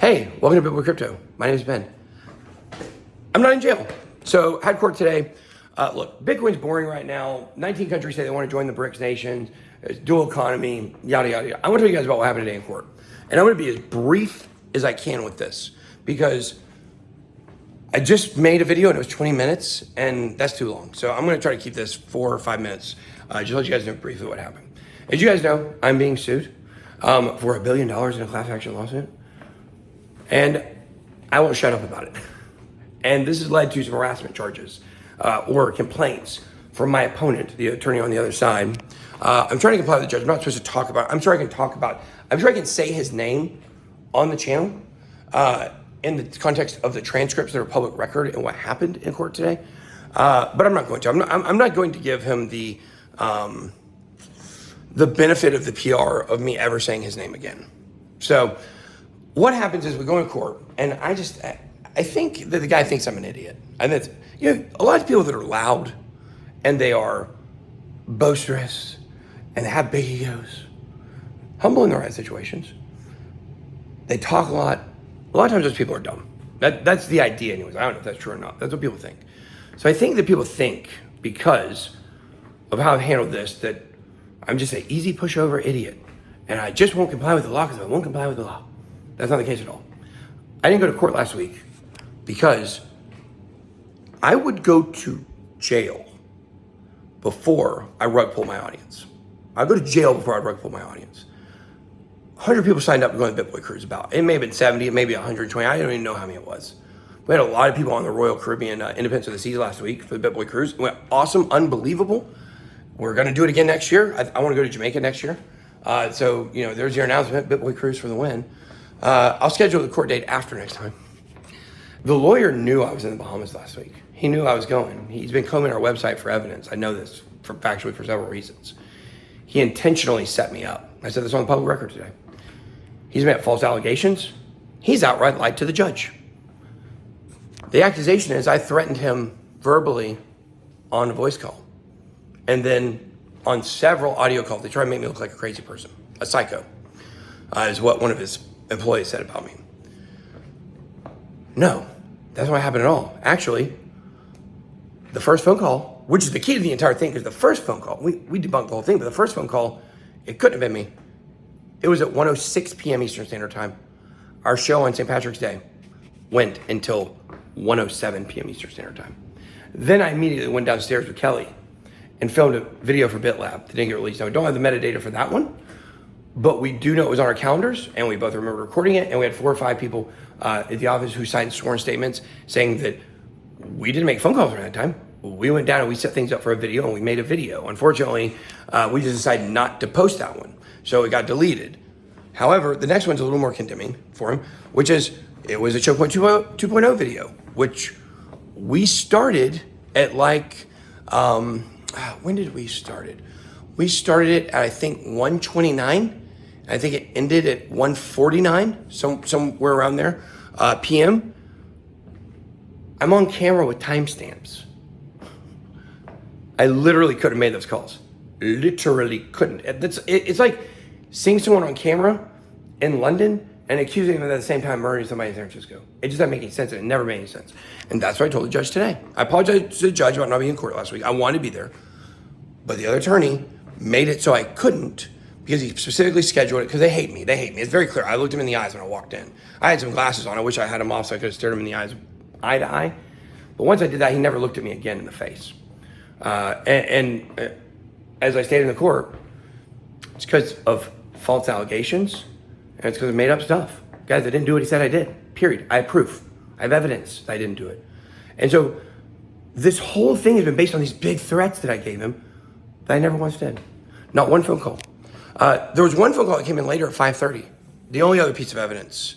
Hey, welcome to BitBoy Crypto. My name is Ben. I'm not in jail. So, had court today. Look, Bitcoin's boring right now. 19 countries say they want to join the BRICS nations. It's dual economy, yada, yada, yada. I want to tell you guys about what happened today in court. And I'm going to be as brief as I can with this because I just made a video and it was 20 minutes and that's too long. So I'm going to try to keep this 4 or 5 minutes. Just let you guys know briefly what happened. As you guys know, I'm being sued for $1 billion in a class action lawsuit. And I won't shut up about it. And this has led to some harassment charges or complaints from my opponent, the attorney on the other side. I'm trying to comply with the judge. I'm not supposed to talk about it. I'm sure I can say his name on the channel in the context of the transcripts that are public record and what happened in court today. But I'm not going to. I'm not going to give him the benefit of the PR of me ever saying his name again. So what happens is we go in court, and I think that the guy thinks I'm an idiot. And that's, a lot of people that are loud and they are boisterous and they have big egos, humble in the right situations. They talk a lot. A lot of times those people are dumb. That's the idea anyways. I don't know if that's true or not. That's what people think. So I think that people think because of how I've handled this that I'm just an easy pushover idiot and I just won't comply with the law because I won't comply with the law. That's not the case at all. I didn't go to court last week because I would go to jail before I rug pull my audience. I'd go to jail before I'd rug pull my audience. 100 people signed up to go on the BitBoy cruise about. It may have been 70, it may be 120. I don't even know how many it was. We had a lot of people on the Royal Caribbean Independence of the Seas last week for the BitBoy cruise. It went awesome, unbelievable. We're going to do it again next year. I want to go to Jamaica next year. So, there's your announcement, BitBoy cruise for the win. I'll schedule the court date after next time. The lawyer knew I was in the Bahamas last week. He knew I was going. He's been combing our website for evidence. I know this factually for several reasons. He intentionally set me up. I said this on the public record today. He's made false allegations. He's outright lied to the judge. The accusation is I threatened him verbally on a voice call. And then on several audio calls, they try to make me look like a crazy person, a psycho, is what one of his employees said about me. No, that's not what happened at all. Actually, the first phone call, which is the key to the entire thing, because the first phone call, we debunked the whole thing, but the first phone call, it couldn't have been me. It was at 1:06 p.m. Eastern Standard Time. Our show on St. Patrick's Day went until 1:07 p.m. Eastern Standard Time. Then I immediately went downstairs with Kelly and filmed a video for BitLab that didn't get released. Now, we don't have the metadata for that one, but we do know it was on our calendars, and we both remember recording it, and we had 4 or 5 people at the office who signed sworn statements saying that we didn't make phone calls during that time. We went down and we set things up for a video, and we made a video. Unfortunately, we just decided not to post that one, so it got deleted. However, the next one's a little more condemning for him, which is, it was a Choke Point 2.0 video, which we started at when did we start it? We started it at, I think, 1:29. I think it ended at 1:49, somewhere around there, PM. I'm on camera with timestamps. I literally could have made those calls. Literally couldn't. It's like seeing someone on camera in London and accusing them at the same time murdering somebody in San Francisco. It just doesn't make any sense, and it never made any sense. And that's what I told the judge today. I apologized to the judge about not being in court last week. I wanted to be there. But the other attorney made it so I couldn't because he specifically scheduled it because they hate me. It's very clear. I looked him in the eyes when I walked in. I had some glasses on. I wish I had them off so I could have stared him in the eyes, eye to eye. But once I did that, he never looked at me again in the face. And as I stated in the court, it's because of false allegations and it's because of made up stuff. Guys, I didn't do what he said I did, period. I have proof. I have evidence that I didn't do it. And so this whole thing has been based on these big threats that I gave him that I never once did. Not one phone call. There was one phone call that came in later at 5:30. The only other piece of evidence,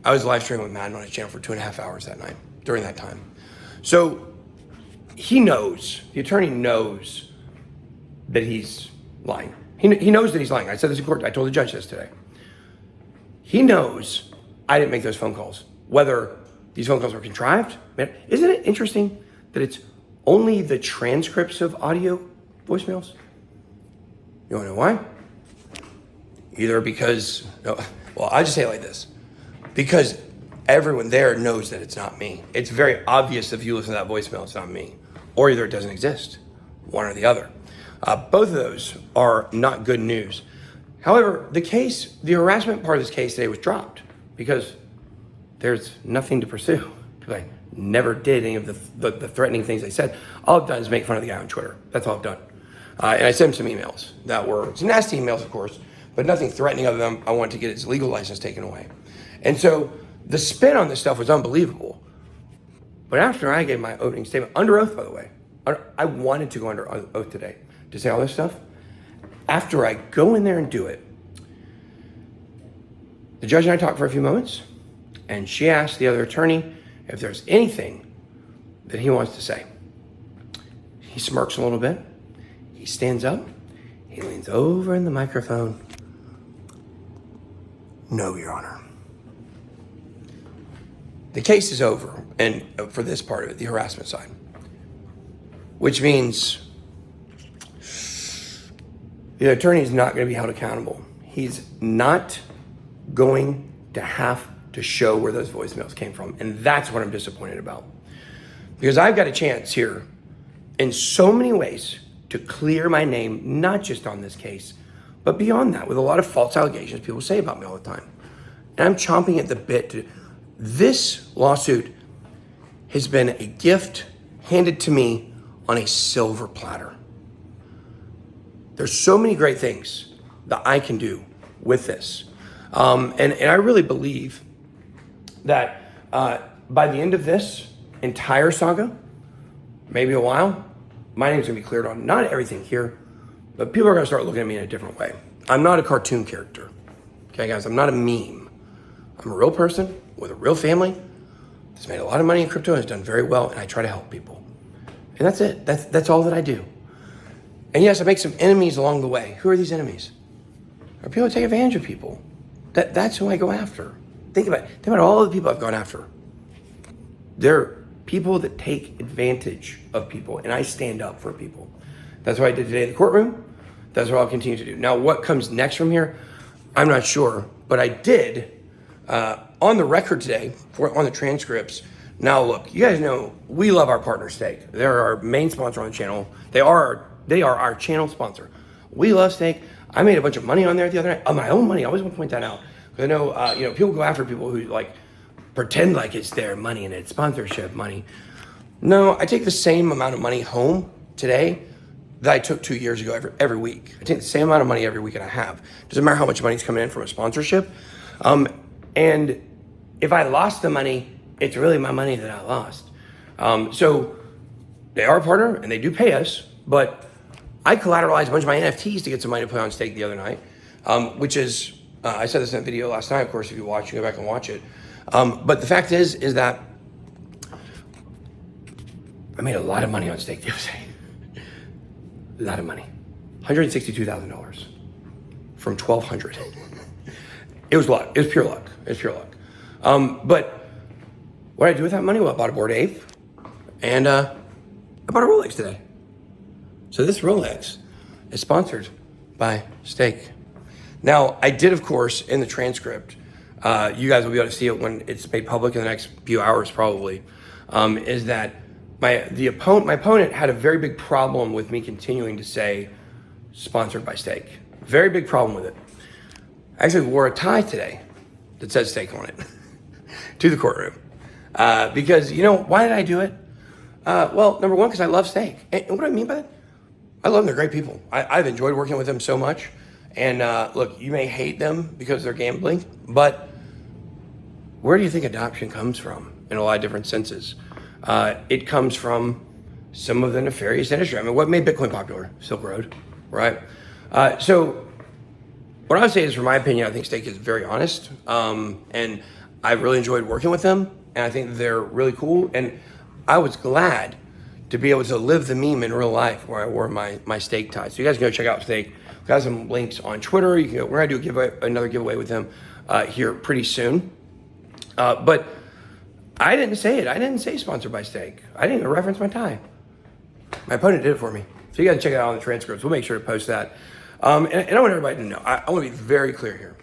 I was live streaming with Madden on his channel for 2.5 hours that night, during that time. So he knows, the attorney knows that he's lying. He knows that he's lying. I said this in court. I told the judge this today. He knows I didn't make those phone calls. Whether these phone calls were contrived, man, isn't it interesting that it's only the transcripts of audio voicemails? You wanna know why? either because, no, well, I just say it like this, because everyone there knows that it's not me. It's very obvious if you listen to that voicemail, it's not me. Or either it doesn't exist, one or the other. Both of those are not good news. However, the harassment part of this case today was dropped because there's nothing to pursue. Because I never did any of the threatening things I said. All I've done is make fun of the guy on Twitter. That's all I've done. And I sent him some emails that were some nasty emails, of course, but nothing threatening other than I wanted to get his legal license taken away. And so the spin on this stuff was unbelievable. But after I gave my opening statement, under oath, by the way, I wanted to go under oath today to say all this stuff. After I go in there and do it, the judge and I talked for a few moments, and she asked the other attorney if there's anything that he wants to say. He smirks a little bit. He stands up. He leans over in the microphone. No, Your Honor. The case is over, and for this part of it, the harassment side, which means the attorney is not going to be held accountable. He's not going to have to show where those voicemails came from, and that's what I'm disappointed about. Because I've got a chance here in so many ways to clear my name, not just on this case, but beyond that, with a lot of false allegations people say about me all the time. And I'm chomping at the bit to... This lawsuit has been a gift handed to me on a silver platter. There's so many great things that I can do with this. And I really believe that by the end of this entire saga, maybe a while, my name's gonna be cleared on not everything here, but people are gonna start looking at me in a different way. I'm not a cartoon character. Okay, guys, I'm not a meme. I'm a real person with a real family that's made a lot of money in crypto and has done very well, and I try to help people. And that's it. That's all that I do. And yes, I make some enemies along the way. Who are these enemies? Are people who take advantage of people. That's who I go after. Think about all the people I've gone after. They're people that take advantage of people, and I stand up for people. That's what I did today in the courtroom. That's what I'll continue to do. Now, what comes next from here, I'm not sure, but I did on the record today, on the transcripts. Now, look, you guys know we love our partner Stake. They're our main sponsor on the channel. They are our channel sponsor. We love Stake. I made a bunch of money on there the other night, on my own money. I always want to point that out. Because I know, people go after people who pretend like it's their money and it's sponsorship money. No, I take the same amount of money home today that I took 2 years ago every week. I take the same amount of money every week, and I have. Doesn't matter how much money's coming in from a sponsorship. And if I lost the money, it's really my money that I lost. So they are a partner and they do pay us, but I collateralized a bunch of my NFTs to get some money to put on Stake the other night, which is, I said this in a video last night, of course, if you watch, you go back and watch it. But the fact is that I made a lot of money on Stake the other day. A lot of money. $162,000 from 1,200. It was luck. It was pure luck. It was pure luck. But what did I do with that money? Well, I bought a Bored Ape, and I bought a Rolex today. So this Rolex is sponsored by Stake. Now, I did, of course, in the transcript, you guys will be able to see it when it's made public in the next few hours probably, is that my opponent had a very big problem with me continuing to say sponsored by Stake. Very big problem with it. I actually wore a tie today that says Stake on it to the courtroom. Because, why did I do it? Well, number one, because I love Stake. And what do I mean by that? I love them. They're great people. I've enjoyed working with them so much. And look, you may hate them because they're gambling, but where do you think adoption comes from in a lot of different senses? It comes from some of the nefarious industry. I mean, what made Bitcoin popular? Silk Road, right? So what I would say is, from my opinion, I think Stake is very honest. And I've really enjoyed working with them. And I think they're really cool. And I was glad to be able to live the meme in real life where I wore my Stake tie. So you guys can go check out Stake. We've got some links on Twitter. You can go, we're going to do another giveaway with them here pretty soon. But I didn't say it. I didn't say sponsored by Stake. I didn't even reference my tie. My opponent did it for me. So you guys can check it out on the transcripts. We'll make sure to post that. And I want everybody to know, I want to be very clear here.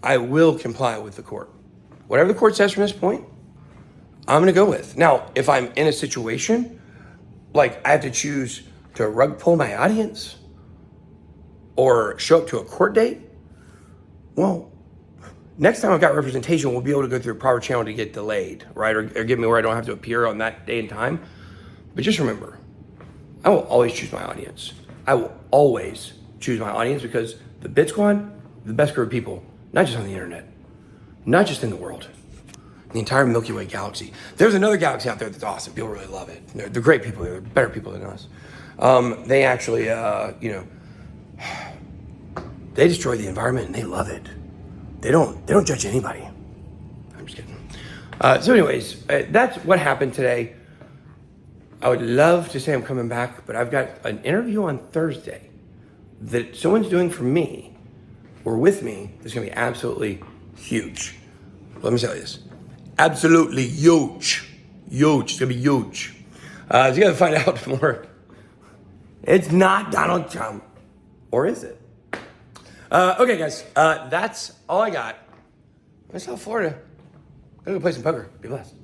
I will comply with the court. Whatever the court says from this point, I'm going to go with. Now, if I'm in a situation, like I have to choose to rug pull my audience or show up to a court date, well, next time I've got representation, we'll be able to go through a proper channel to get delayed, right? Or get me where I don't have to appear on that day and time. But just remember, I will always choose my audience. I will always choose my audience because the BitSquad, the best group of people, not just on the internet, not just in the world, the entire Milky Way galaxy. There's another galaxy out there that's awesome. People really love it. They're great people. They're better people than us. They actually, they destroy the environment and they love it. They don't judge anybody. I'm just kidding. So anyways, that's what happened today. I would love to say I'm coming back, but I've got an interview on Thursday that someone's doing for me or with me that's gonna be absolutely huge. Let me tell you this. Absolutely huge. Huge. It's gonna be huge. So you gotta find out more. It's not Donald Trump. Or is it? Okay, guys. That's all I got. I'm in South Florida. I'm gonna go play some poker. Be blessed.